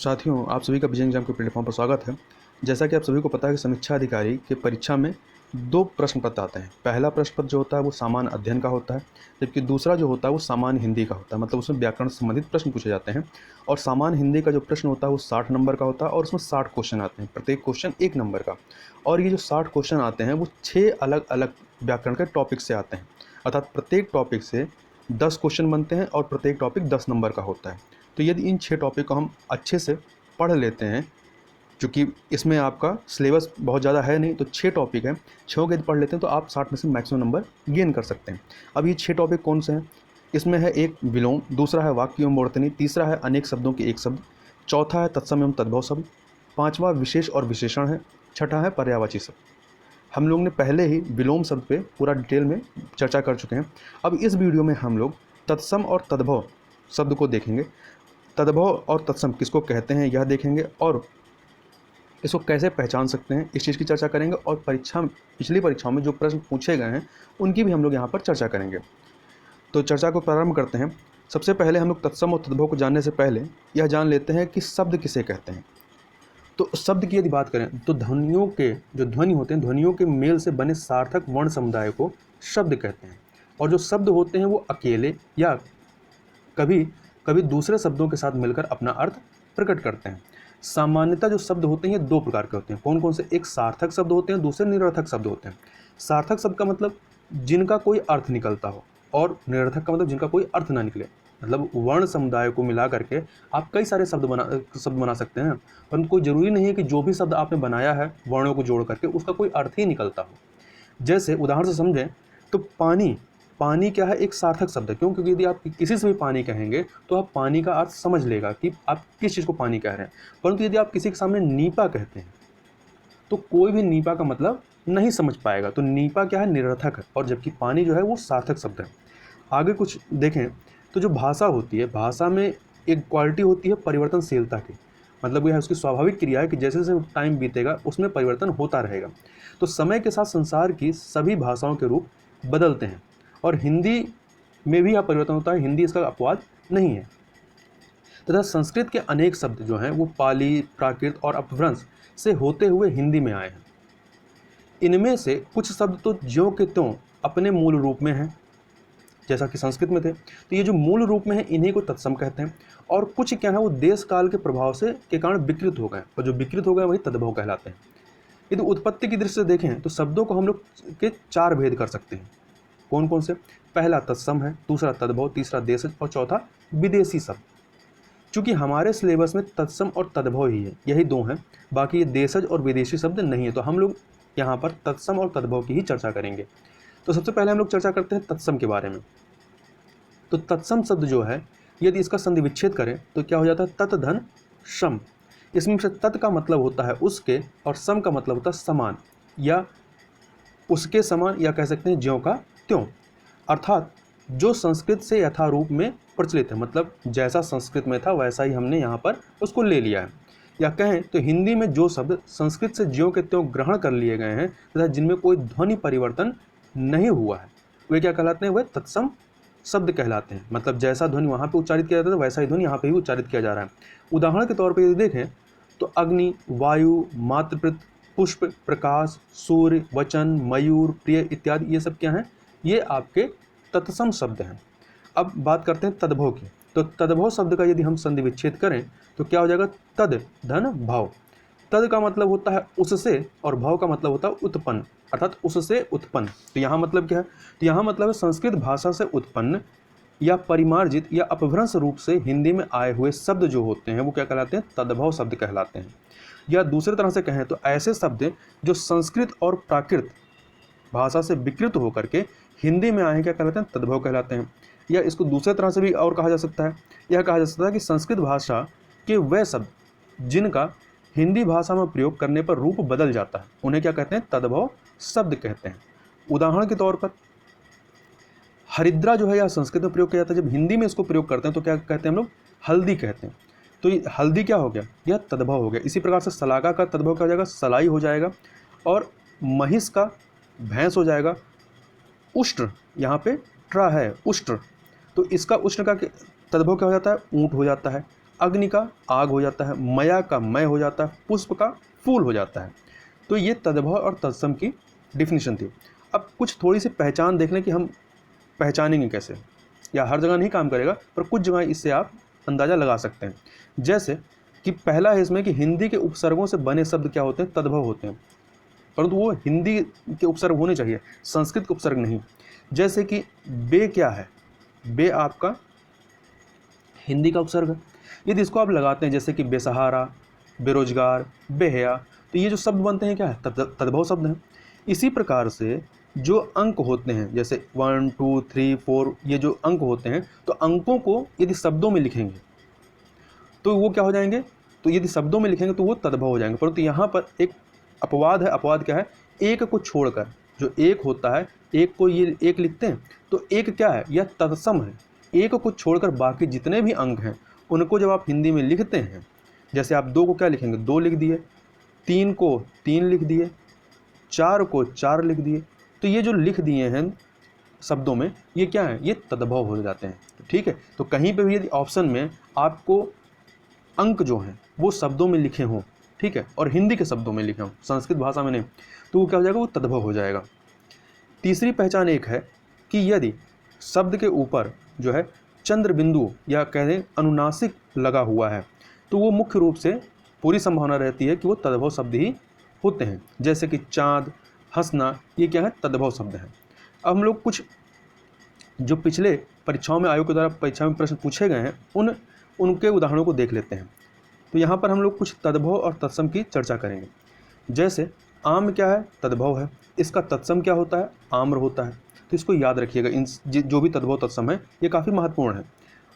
साथियों, आप सभी का विजय एग्जाम के प्लेटफॉर्म पर स्वागत है। जैसा कि आप सभी को पता है कि समीक्षा अधिकारी के परीक्षा में 2 प्रश्न पत्र आते हैं। पहला प्रश्न पत्र जो होता है वो सामान्य अध्ययन का होता है, जबकि दूसरा जो होता है वो सामान्य हिंदी का होता है। मतलब उसमें व्याकरण से संबंधित प्रश्न पूछे जाते हैं। और सामान्य हिंदी का जो प्रश्न होता है वो 60 नंबर का होता है और उसमें 60 क्वेश्चन आते हैं, प्रत्येक क्वेश्चन 1 नंबर का। और ये जो 60 क्वेश्चन आते हैं वो 6 अलग-अलग व्याकरण के टॉपिक से आते हैं। अर्थात प्रत्येक टॉपिक से 10 क्वेश्चन बनते हैं और प्रत्येक टॉपिक 10 नंबर का होता है। तो यदि इन 6 टॉपिक को हम अच्छे से पढ़ लेते हैं, चूँकि इसमें आपका सिलेबस बहुत ज़्यादा है नहीं, तो 6 टॉपिक हैं, 6 को यदि पढ़ लेते हैं तो आप 60 में से मैक्सिमम नंबर गेन कर सकते हैं। अब ये 6 टॉपिक कौन से हैं? इसमें है एक विलोम, दूसरा है वाक्य एवं मूर्धनी, तीसरा है अनेक शब्दों के एक शब्द, चौथा है तत्सम एवं तद्भव शब्द, पाँचवा विशेष और विशेषण है, छठा है पर्यायवाची शब्द। हम लोग ने पहले ही विलोम शब्द पे पूरा डिटेल में चर्चा कर चुके हैं। अब इस वीडियो में हम लोग तत्सम और तद्भव शब्द को देखेंगे। तद्भव और तत्सम किसको कहते हैं यह देखेंगे और इसको कैसे पहचान सकते हैं इस चीज़ की चर्चा करेंगे। और पिछली परीक्षाओं में जो प्रश्न पूछे गए हैं उनकी भी हम लोग यहाँ पर चर्चा करेंगे। तो चर्चा को प्रारंभ करते हैं। सबसे पहले हम लोग तत्सम और तद्भव को जानने से पहले यह जान लेते हैं कि शब्द किसे कहते हैं। तो शब्द की यदि बात करें तो ध्वनियों के जो ध्वनि होते हैं, ध्वनियों के मेल से बने सार्थक वर्ण समुदाय को शब्द कहते हैं। और जो शब्द होते हैं वो अकेले या कभी कभी दूसरे शब्दों के साथ मिलकर अपना अर्थ प्रकट करते हैं। सामान्यतः जो शब्द होते हैं ये 2 प्रकार के होते हैं। कौन कौन से? एक सार्थक शब्द होते हैं, दूसरे निरर्थक शब्द होते हैं। सार्थक शब्द का मतलब जिनका कोई अर्थ निकलता हो, और निरर्थक का मतलब जिनका कोई अर्थ ना निकले। मतलब वर्ण समुदाय को मिला करके आप कई सारे शब्द बना सकते हैं, परंतु कोई ज़रूरी नहीं है कि जो भी शब्द आपने बनाया है वर्णों को जोड़ करके उसका कोई अर्थ ही निकलता हो। जैसे उदाहरण से समझें तो पानी, पानी क्या है? एक सार्थक शब्द है। क्यों? क्योंकि यदि आप किसी से भी पानी कहेंगे तो आप पानी का अर्थ समझ लेगा कि आप किस चीज़ को पानी कह रहे हैं। परंतु यदि आप किसी के सामने नीपा कहते हैं तो कोई भी नीपा का मतलब नहीं समझ पाएगा। तो नीपा क्या है? निरर्थक है। और जबकि पानी जो है वो सार्थक शब्द है। आगे कुछ देखें तो जो भाषा होती है, भाषा में एक क्वालिटी होती है परिवर्तनशीलता की। मतलब यह उसकी स्वाभाविक क्रिया है कि जैसे जैसे टाइम बीतेगा उसमें परिवर्तन होता रहेगा। तो समय के साथ संसार की सभी भाषाओं के रूप बदलते हैं और हिंदी में भी यह परिवर्तन होता है। हिंदी इसका अपवाद नहीं है। तथा संस्कृत के अनेक शब्द जो हैं वो पाली, प्राकृत और अपभ्रंश से होते हुए हिंदी में आए हैं। इनमें से कुछ शब्द तो ज्यों के त्यों अपने मूल रूप में हैं, जैसा कि संस्कृत में थे। तो ये जो मूल रूप में है इन्हीं को तत्सम कहते हैं। और कुछ क्या है वो देश काल के प्रभाव से के कारण विकृत हो गए, और जो विकृत हो गए वही तद्भव कहलाते हैं। यदि उत्पत्ति की दृष्टि से देखें तो शब्दों को हम लोग के 4 भेद कर सकते हैं। कौन कौन से? पहला तत्सम है, दूसरा तद्भव, तीसरा देशज और चौथा विदेशी शब्द। चूंकि हमारे सिलेबस में तत्सम और तद्भव ही है, यही 2 हैं, बाकी ये देशज और विदेशी शब्द नहीं है। तो हम लोग यहाँ पर तत्सम और तद्भव की ही चर्चा करेंगे। तो सबसे पहले हम लोग चर्चा करते हैं तत्सम के बारे में। तो तत्सम शब्द जो है यदि इसका संधि विच्छेद करें तो क्या हो जाता है? तत् धन सम। इसमें से तत् का मतलब होता है उसके और सम का मतलब होता है समान या उसके समान, या कह सकते हैं ज्यों का त्यों। अर्थात जो संस्कृत से यथारूप में प्रचलित है, मतलब जैसा संस्कृत में था वैसा ही हमने यहाँ पर उसको ले लिया है। या कहें तो हिंदी में जो शब्द संस्कृत से ज्यों के त्यों ग्रहण कर लिए गए हैं तथा जिनमें कोई ध्वनि परिवर्तन नहीं हुआ है वे क्या कहलाते हैं? वे तत्सम शब्द कहलाते हैं। मतलब जैसा ध्वनि वहाँ पे उच्चारित किया जाता है वैसा ही ध्वनि यहाँ पे भी उच्चारित किया जा रहा है। उदाहरण के तौर पर यदि देखें तो अग्नि, वायु, मातृप्रीत, पुष्प, प्रकाश, सूर्य, वचन, मयूर, प्रिय इत्यादि ये सब क्या हैं? ये आपके तत्सम शब्द हैं। अब बात करते हैं तद्भव की। तो तद्भव शब्द का यदि हम संधि विच्छेद करें तो क्या हो जाएगा? तद धन भाव। तद का मतलब होता है उससे और भाव का मतलब होता है उत्पन्न, अर्थात उससे उत्पन्न। तो यहाँ मतलब क्या है? तो यहाँ मतलब है संस्कृत भाषा से उत्पन्न या परिमार्जित या अपभ्रंश रूप से हिंदी में आए हुए शब्द जो होते हैं वो क्या कहलाते हैं? तद्भव शब्द कहलाते हैं। या दूसरी तरह से कहें तो ऐसे शब्द जो संस्कृत और प्राकृत भाषा से विकृत होकर के हिंदी में आए हैं क्या कहलाते हैं? तद्भव कहलाते हैं। या इसको दूसरी तरह से भी और कहा जा सकता है, यह कहा जा सकता है कि संस्कृत भाषा के वह शब्द जिनका हिंदी भाषा में प्रयोग करने पर रूप बदल जाता है उन्हें क्या कहते हैं? तद्भव शब्द कहते हैं। उदाहरण के तौर पर हरिद्रा जो है यह संस्कृत में प्रयोग किया जाता है, जब हिंदी में इसको प्रयोग करते हैं तो क्या कहते हैं हम लोग? हल्दी कहते हैं। तो ये हल्दी क्या हो गया? यह तद्भव हो गया। इसी प्रकार से शलाका का तद्भव क्या हो जाएगा? सलाई हो जाएगा। और महिष का भैंस हो जाएगा। उष्ट्र, यहाँ पे ट्रा है उष्ट्र, तो इसका उष्ट्र का तद्भव क्या हो जाता है? ऊँट हो जाता है। अग्नि का आग हो जाता है, मया का मय हो जाता है, पुष्प का फूल हो जाता है। तो ये तद्भव और तत्सम की डिफिनीशन थी। अब कुछ थोड़ी सी पहचान देख लें कि हम पहचानेंगे कैसे, या हर जगह नहीं काम करेगा पर कुछ जगह इससे आप अंदाज़ा लगा सकते हैं। जैसे कि पहला है इसमें कि हिंदी के उपसर्गों से बने शब्द क्या होते हैं, तद्भव होते हैं, परंतु वो हिंदी के उपसर्ग होने चाहिए, संस्कृत के उपसर्ग नहीं। जैसे कि बे क्या है, बे आपका हिंदी का उपसर्ग है। यदि इसको आप लगाते हैं जैसे कि बेसहारा, बेरोजगार, बेहया, तो ये जो शब्द बनते हैं क्या है, तद्भव शब्द हैं। इसी प्रकार से जो अंक होते हैं जैसे 1 2 3 4, ये जो अंक होते हैं, तो अंकों को यदि शब्दों में लिखेंगे तो वो क्या हो जाएंगे, तो यदि शब्दों में लिखेंगे तो वो तद्भव हो जाएंगे। परंतु यहाँ पर एक अपवाद है। अपवाद क्या है, एक को छोड़कर, जो एक होता है, एक को ये एक लिखते हैं तो एक क्या है, यह तत्सम है। एक को छोड़कर बाकी जितने भी अंक हैं उनको जब आप हिंदी में लिखते हैं, जैसे आप 2 को क्या लिखेंगे, 2 लिख दिए, 3 को 3 लिख दिए, 4 को 4 लिख दिए, तो ये जो लिख दिए हैं शब्दों में, ये क्या है, ये तद्भव हो जाते हैं। ठीक है, तो कहीं पे भी यदि ऑप्शन में आपको अंक जो हैं वो शब्दों में लिखे हों, ठीक है, और हिंदी के शब्दों में लिखे हों, संस्कृत भाषा में नहीं, तो वो क्या हो जाएगा, वो तद्भव हो जाएगा। तीसरी पहचान एक है कि यदि शब्द के ऊपर जो है चंद्र बिंदु या कह दें अनुनासिक लगा हुआ है, तो वो मुख्य रूप से पूरी संभावना रहती है कि वो तद्भव शब्द ही होते हैं। जैसे कि चाँद, हंसना, ये क्या है, तद्भव शब्द है। अब हम लोग कुछ जो पिछले परीक्षाओं में आयोग के द्वारा परीक्षा में प्रश्न पूछे गए हैं उनके उदाहरणों को देख लेते हैं। तो यहाँ पर हम लोग कुछ तद्भव और तत्सम की चर्चा करेंगे। जैसे आम क्या है, तद्भव है, इसका तत्सम क्या होता है, आम्र होता है। तो इसको याद रखिएगा, इन जो भी तद्भव तत्सम है ये काफ़ी महत्वपूर्ण है।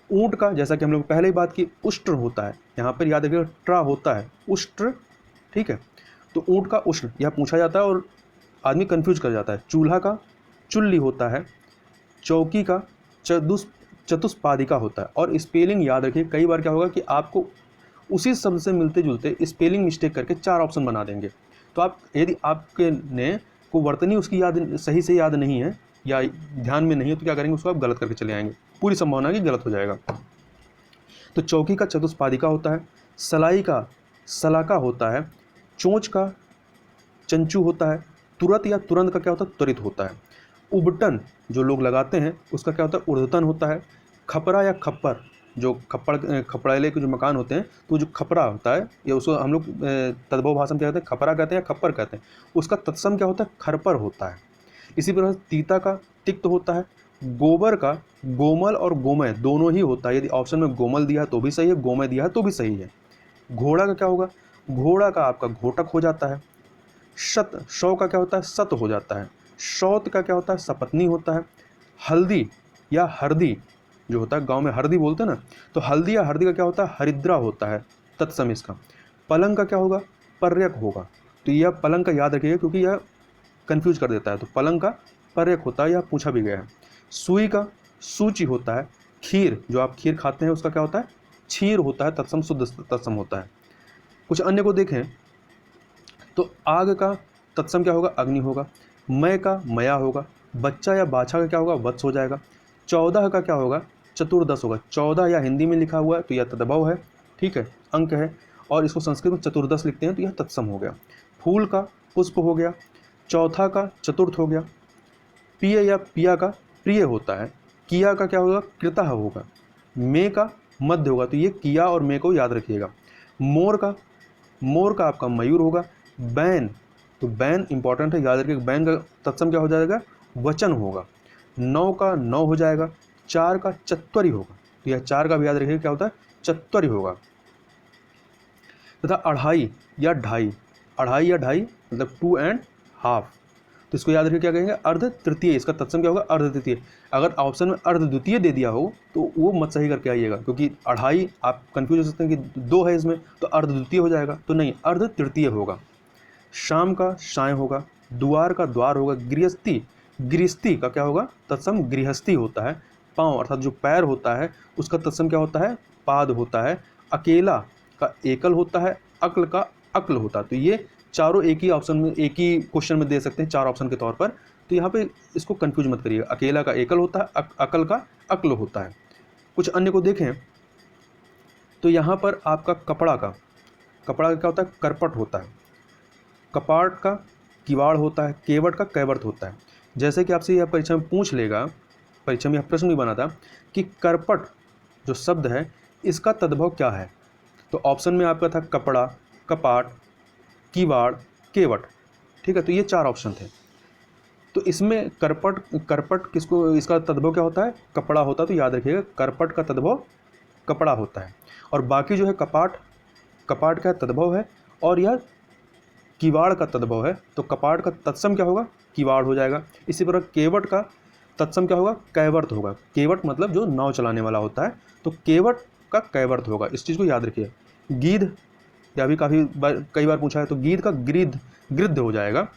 ऊँट का, जैसा कि हम लोग पहले ही बात की, उष्ट्र होता है, यहाँ पर याद रखिएगा ट्रा होता है, उष्ट्र, ठीक है। तो ऊँट का उष्ट्र यह पूछा जाता है और आदमी कन्फ्यूज कर जाता है। चूल्हा का चुल्ली होता है, चौकी का चतुष्पादिका होता है। और स्पेलिंग याद रखिए, कई बार क्या होगा कि आपको उसी शब्द से मिलते जुलते स्पेलिंग मिस्टेक करके 4 ऑप्शन बना देंगे। तो आप यदि आपके ने को वर्तनी उसकी याद सही से याद नहीं है या ध्यान में नहीं है, तो क्या करेंगे, उसको आप गलत करके चले आएंगे, पूरी संभावना कि गलत हो जाएगा। तो चौकी का चतुष्पादिका होता है, सलाई का सलाका होता है, चोंच का चंचू होता है, तुरत या तुरंत का क्या होता है, त्वरित होता है। उबटन जो लोग लगाते हैं उसका क्या होता है, ऊर्ध्वतन होता है। खपरा या खप्पर, जो खपड़ैले के जो मकान होते हैं, तो जो खपरा होता है, या उसको हम लोग तद्भव भाषा में क्या कहते हैं, खपरा कहते हैं या खप्पर कहते हैं, उसका तत्सम क्या होता है, खरपर होता है। इसी प्रकार तीता का तिक्त होता है, गोबर का गोमल और गोमय दोनों ही होता है। यदि ऑप्शन में गोमल दिया है तो भी सही है, गोमय दिया है तो भी सही है। घोड़ा का क्या होगा, घोड़ा का आपका घोटक हो जाता है। शौ का क्या होता है, सत हो जाता है। शौत का क्या होता है, सपत्नी होता है। हल्दी या हरदी जो होता है, गांव में हरदी बोलते हैं ना, तो हल्दी या हरदी का क्या होता है, हरिद्रा होता है, तत्सम इसका। पलंग का क्या होगा, पर्यक होगा। तो यह पलंग का याद रखिएगा क्योंकि यह कंफ्यूज कर देता है। तो पलंग का पर्यक होता है, यह पूछा भी गया है। सुई का सूची होता है। खीर, जो आप खीर खाते हैं उसका क्या होता है, क्षीर होता है, तत्सम शुद्ध तत्सम होता है। कुछ अन्य को देखें तो आग का तत्सम क्या होगा, अग्नि होगा। मय का मया होगा। बच्चा या बाछा का क्या होगा, वत्स हो जाएगा। 14 का क्या होगा, चतुर्दश होगा। 14 या हिंदी में लिखा हुआ है तो यह तद्भव है, ठीक है, अंक है, और इसको संस्कृत में चतुर्दश लिखते हैं तो यह तत्सम हो गया। फूल का पुष्प हो गया। चौथा का चतुर्थ हो गया। पिय या पिया का प्रिय होता है। किया का क्या होगा, कृतः होगा। मे का मध्य होगा, तो ये किया और मे को याद रखिएगा। मोर का आपका मयूर होगा। बैन, तो बैन इंपॉर्टेंट है, याद रखिएगा। बैन का तत्सम क्या हो जाएगा, वचन होगा। 9 का 9 हो जाएगा। 4 का चत्वरी होगा, तो यह 4 का भी याद रखिएगा क्या होता है, चत्वरी होगा। तथा अढ़ाई या ढाई, अढ़ाई या ढाई मतलब 2.5, तो इसको याद रखिए क्या कहेंगे, अर्ध तृतीय। इसका तत्सम क्या होगा, अर्ध तृतीय। अगर ऑप्शन में अर्ध द्वितीय दे दिया हो तो वो मत सही करके आइएगा, क्योंकि अढ़ाई आप कंफ्यूज हो सकते हैं कि 2 है इसमें, तो अर्ध द्वितीय हो जाएगा, तो नहीं, अर्ध तृतीय होगा। शाम का शाय होगा। द्वार का द्वार होगा। गृहस्थी का क्या होगा, तत्सम गृहस्थी होता है। पाँव अर्थात जो पैर होता है उसका तत्सम क्या होता है, पाद होता है। अकेला का एकल होता है। अक्ल का अक्ल होता है। तो ये चारों एक ही ऑप्शन में, एक ही क्वेश्चन में दे सकते हैं 4 ऑप्शन के तौर पर, तो यहाँ पे इसको कंफ्यूज मत करिएगा। अकेला का एकल होता है, अकल का अक्ल होता है। कुछ अन्य को देखें तो यहाँ पर आपका कपड़ा का क्या होता है, करपट होता है। कपाट का किवाड़ होता है, केवट का कैवर्त होता है। जैसे कि आपसे यह परीक्षा में पूछ लेगा, परीक्षा में यह प्रश्न भी बना था कि करपट जो शब्द है इसका तद्भव क्या है। तो ऑप्शन में आपका था कपड़ा, कपाट, किवाड़, केवट। ठीक है, तो ये 4 ऑप्शन थे। तो इसमें करपट किसको, इसका तद्भव क्या होता है, कपड़ा होता है। तो याद रखिएगा करपट का तद्भव कपड़ा होता है। और बाकी जो है कपाट का तद्भव है, और यह किवाड़ का तद्भव है। तो कपाट का तत्सम क्या होगा, किवाड़ हो जाएगा। इसी प्रकार केवट का तत्सम क्या होगा, कैवर्त होगा। केवट मतलब जो नाव चलाने वाला होता है, तो केवट का कैवर्त होगा। इस चीज़ को याद रखिए। गीध, यह भी कई बार पूछा है, तो गीध का गिद्ध हो जाएगा।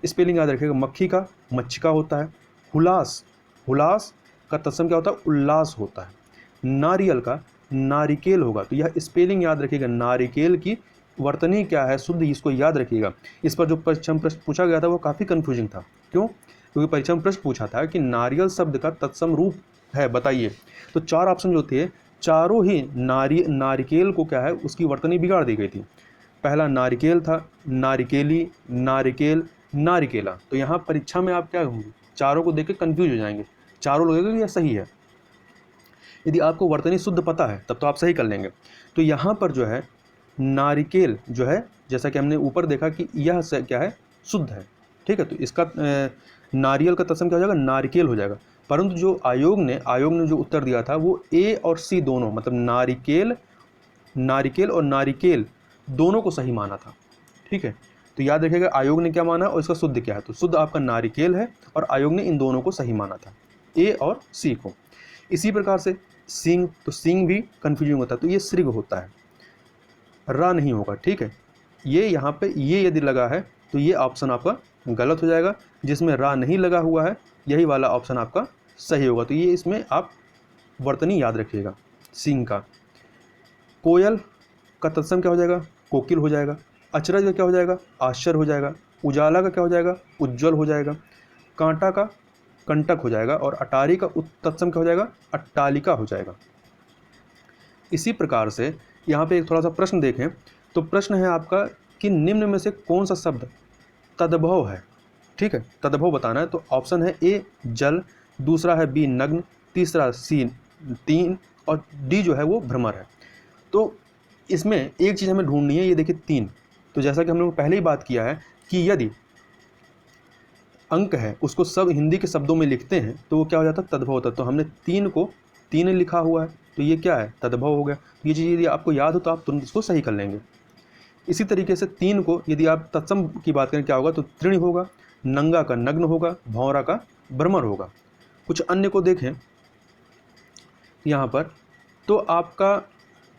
स्पेलिंग याद रखिएगा। मक्खी का मच्छिका होता है। हुलास का तत्सम क्या होता है, उल्लास होता है। नारियल का नारिकेल होगा। तो यह स्पेलिंग याद रखिएगा। नारिकेल की वर्तनी क्या है, शुद्ध, इसको याद रखिएगा। इस पर जो परीक्षा में प्रश्न पूछा गया था वो काफ़ी कन्फ्यूजिंग था। क्यों? क्योंकि परीक्षा में प्रश्न पूछा था कि नारियल शब्द का तत्सम रूप है, बताइए। तो 4 ऑप्शन जो थे, चारों ही नारिकेल को क्या है, उसकी वर्तनी बिगाड़ दी गई थी। पहला नारिकेल था, नारिकेली, नारिकेल, नारिकेला। तो यहाँ परीक्षा में आप क्या होंगे, चारों को देख के कन्फ्यूज हो जाएंगे। चारों लगेगा कि यह सही है। यदि आपको वर्तनी शुद्ध पता है तब तो आप सही कर लेंगे। तो यहाँ पर जो है नारिकेल जो है, जैसा कि हमने ऊपर देखा कि यह क्या है, शुद्ध है। ठीक है, तो इसका नारियल का तत्सम क्या हो जाएगा, नारिकेल हो जाएगा। परंतु जो आयोग ने जो उत्तर दिया था वो ए और सी दोनों, मतलब नारिकेल और नारिकेल दोनों को सही माना था। ठीक है, तो याद रखिएगा आयोग ने क्या माना और इसका शुद्ध क्या है। तो शुद्ध आपका नारिकेल है और आयोग ने इन दोनों को सही माना था, ए और सी को। इसी प्रकार से सिंह, तो सिंह भी कन्फ्यूजिंग होता है। तो ये श्रिग होता है, रा नहीं होगा। ठीक है, ये यहाँ पे ये यदि लगा है तो ये ऑप्शन आपका गलत हो जाएगा। जिसमें रा नहीं लगा हुआ है यही वाला ऑप्शन आपका सही होगा। तो ये इसमें आप वर्तनी याद रखिएगा। सिंह का, कोयल का तत्सम क्या हो जाएगा, कोकिल हो जाएगा। अचरज का क्या हो जाएगा, आश्चर्य हो जाएगा। उजाला का क्या हो जाएगा, उज्ज्वल हो जाएगा। कांटा का कंटक हो जाएगा। और अटारी का तत्सम क्या हो जाएगा, अट्टालिका हो जाएगा। इसी प्रकार से यहाँ पे एक थोड़ा सा प्रश्न देखें, तो प्रश्न है आपका कि निम्न में से कौन सा शब्द तद्भव है। ठीक है, तद्भव बताना है। तो ऑप्शन है ए जल, दूसरा है बी नग्न, तीसरा सी तीन, और डी जो है वो भ्रमर है। तो इसमें एक चीज़ हमें ढूंढनी है, ये देखिए 3। तो जैसा कि हम लोग पहले ही बात किया है कि यदि अंक है उसको सब हिंदी के शब्दों में लिखते हैं तो वो क्या हो जाता है, तद्भव होता है। तो हमने 3 को 3 लिखा हुआ है, तो ये क्या है, तद्भव हो गया। तो ये चीज़ यदि आपको याद हो तो आप तुरंत इसको सही कर लेंगे। इसी तरीके से 3 को यदि आप तत्सम की बात करें क्या होगा, तो तृण होगा, नंगा का नग्न होगा, भौरा का भ्रमर होगा। कुछ अन्य को देखें यहाँ पर, तो आपका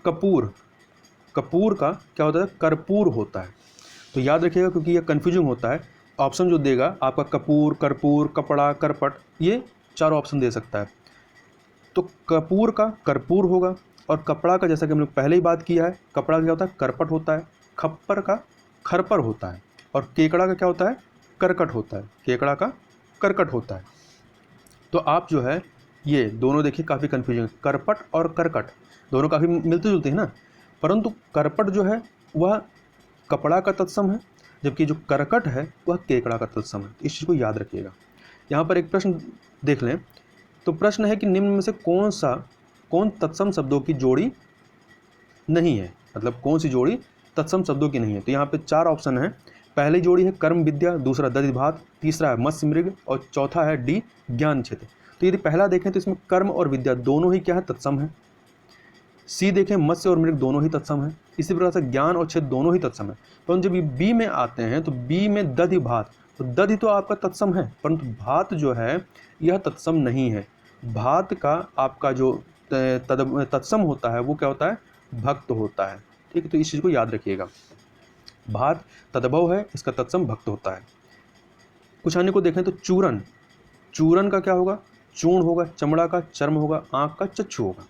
कपूर का क्या होता है, कर्पूर होता है। तो याद रखिएगा क्योंकि यह कन्फ्यूजिंग होता है। ऑप्शन जो देगा आपका कपूर, कर्पूर, कपड़ा, करपट, ये 4 ऑप्शन दे सकता है। तो कपूर का कर्पूर होगा, और कपड़ा का जैसा कि हम लोग पहले ही बात किया है, कपड़ा क्या होता है, करपट होता है। खप्पर का खरपर होता है। और केकड़ा का क्या होता है, करकट होता है। केकड़ा का करकट होता है। तो आप जो है ये दोनों देखिए काफ़ी कन्फ्यूजिंग, करपट और करकट दोनों काफ़ी मिलते जुलते हैं ना। परंतु करपट जो है वह कपड़ा का तत्सम है, जबकि जो करकट है वह केकड़ा का तत्सम है। इस चीज़ को याद रखिएगा। यहाँ पर एक प्रश्न देख लें, तो प्रश्न है कि निम्न में से कौन तत्सम शब्दों की जोड़ी नहीं है, मतलब कौन सी जोड़ी तत्सम शब्दों की नहीं है। तो यहाँ पे 4 ऑप्शन है। पहली जोड़ी है कर्म विद्या, दूसरा दधिभात, तीसरा है मत्स्य मृग, और चौथा है डी ज्ञान क्षेत्र। तो यदि पहला देखें तो इसमें कर्म और विद्या दोनों ही क्या है, तत्सम है। सी देखें, मत्स्य और मृग दोनों ही तत्सम है। इसी प्रकार से ज्ञान और क्षेत्र दोनों ही तत्सम है। परंतु जब ये बी में आते हैं तो बी में दधि भात, तो दधि तो आपका तत्सम है, परंतु भात जो है यह तत्सम नहीं है। भात का आपका जो तत्सम होता है वो क्या होता है, भक्त होता है। ठीक है, तो इस चीज़ को याद रखिएगा। भात तद्भव है, इसका तत्सम भक्त होता है। कुछ अन्य को देखें तो चूरन का क्या होगा, चूर्ण होगा, चमड़ा का चर्म होगा, आँख का चक्षु होगा।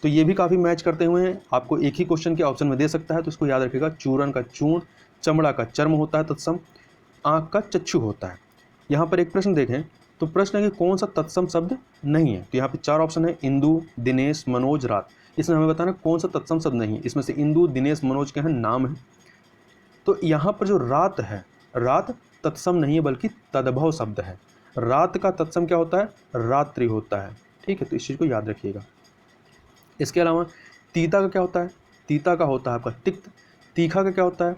तो ये भी काफ़ी मैच करते हुए हैं, आपको एक ही क्वेश्चन के ऑप्शन में दे सकता है। तो इसको याद रखिएगा, चूरन का चूर्ण, चमड़ा का चर्म होता है तत्सम, आँख का चक्षु होता है। यहाँ पर एक प्रश्न देखें, तो प्रश्न है कि कौन सा तत्सम शब्द नहीं है। तो यहाँ पे 4 ऑप्शन है, इंदु, दिनेश, मनोज, रात। इसमें हमें बताना कौन सा तत्सम शब्द नहीं है। इसमें से इंदु, दिनेश, मनोज के हैं नाम है। तो यहाँ पर जो रात है, रात तत्सम नहीं है बल्कि तद्भव शब्द है। रात का तत्सम क्या होता है? रात्रि होता है। ठीक है, तो इस चीज़ को याद रखिएगा। इसके अलावा तीता का क्या होता है? तीता का होता है आपका तिक्त। तीखा का क्या होता है?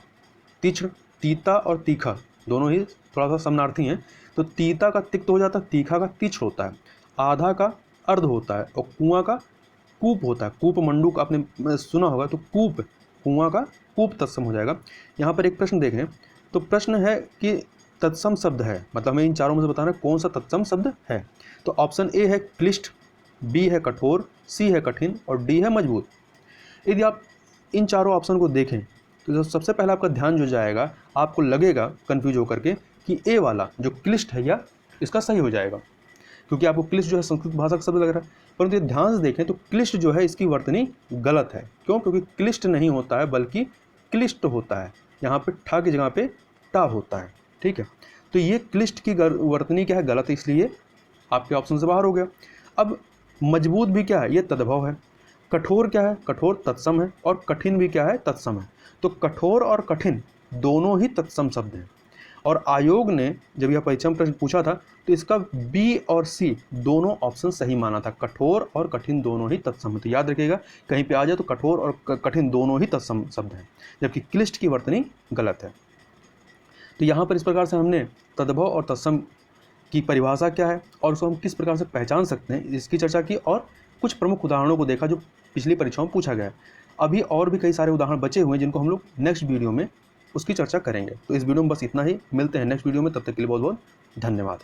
तीक्ष्ण। तीता और तीखा दोनों ही थोड़ा सा समानार्थी हैं। तो तीता का तिक्त हो जाता है, तीखा का तीक्ष्ण होता है। आधा का अर्ध होता है और कुआं का कूप होता है। कूप मंडूक आपने सुना होगा, तो कूप, कुआं का कूप तत्सम हो जाएगा। यहाँ पर एक प्रश्न देखें, तो प्रश्न है कि तत्सम शब्द है, मतलब हमें इन चारों में से बताना है कौन सा तत्सम शब्द है। तो ऑप्शन ए है क्लिष्ट, बी है कठोर, सी है कठिन और डी है मजबूत। यदि आप इन चारों ऑप्शन को देखें तो जो सबसे पहले आपका ध्यान जो जाएगा, आपको लगेगा कन्फ्यूज होकर के कि ए वाला जो क्लिष्ट है या इसका सही हो जाएगा, क्योंकि आपको क्लिष्ट जो है संस्कृत भाषा का शब्द लग रहा है। परंतु ध्यान से देखें तो क्लिष्ट जो है इसकी वर्तनी गलत है। क्यों? क्योंकि क्लिष्ट नहीं होता है बल्कि क्लिष्ट होता है। यहाँ पे ठा की जगह पे टा होता है। ठीक है, तो ये क्लिष्ट की वर्तनी क्या है? गलत, इसलिए आपके ऑप्शन से बाहर हो गया। अब मजबूत भी क्या है? ये तद्भव है। कठोर क्या है? कठोर तत्सम है। और कठिन भी क्या है? तत्सम है। तो कठोर और कठिन दोनों ही तत्सम शब्द हैं। और आयोग ने जब यह परीक्षा में प्रश्न पूछा था तो इसका बी और सी दोनों ऑप्शन सही माना था। कठोर और कठिन दोनों ही तत्सम है। तो याद रखिएगा, कहीं पे आ जाए तो कठोर और कठिन दोनों ही तत्सम शब्द हैं, जबकि क्लिष्ट की वर्तनी गलत है। तो यहाँ पर इस प्रकार से हमने तद्भव और तत्सम की परिभाषा क्या है और उसको हम किस प्रकार से पहचान सकते हैं, इसकी चर्चा की और कुछ प्रमुख उदाहरणों को देखा जो पिछली परीक्षाओं में पूछा गया है। अभी और भी कई सारे उदाहरण बचे हुए हैं जिनको हम लोग नेक्स्ट वीडियो में उसकी चर्चा करेंगे। तो इस वीडियो में बस इतना ही। मिलते हैं नेक्स्ट वीडियो में, तब तक के लिए बहुत बहुत धन्यवाद।